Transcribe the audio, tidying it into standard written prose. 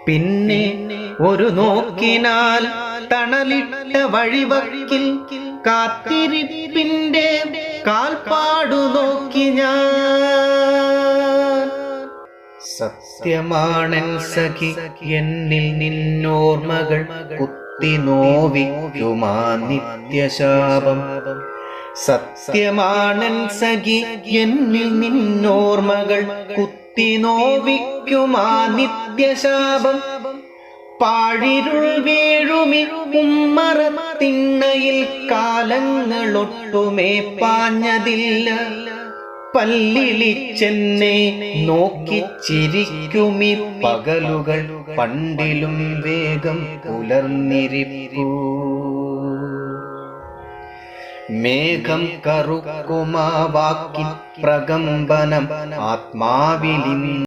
പിന്നെ ഒരു നോക്കിനാൽ തണലിട്ട വഴിവക്കിൽ കാത്തിരിപ്പിന്റെ കാൽപ്പാടു നോക്കി ഞാൻ. സത്യമാണെൻ സഖി എന്നിൽ നിന്നോർമ്മകൾ കുത്തി നോവിക്കുമാ നിത്യശാപം. സത്യമാണെൻ സഖി എന്നിൽ നിന്നോർമ്മകൾ കുത്തി നോവിക്കുമാ നിത്യശാപം. പാഴിരുൾ വീഴുമി ഉമ്മറത്തിണ്ണയിൽ കാലങ്ങളൊട്ടുമേ പാഞ്ഞതില്ല. പല്ലിളിച്ചെന്നെ നോക്കിച്ചിരിക്കുമി പകലുകൾ പണ്ടിലും വേഗം പുലർന്നിരിപ്പൂ. മേഘം കറുക്കുമാ വാക്കിൻ പ്രകമ്പനം ആത്മാവിലിൻ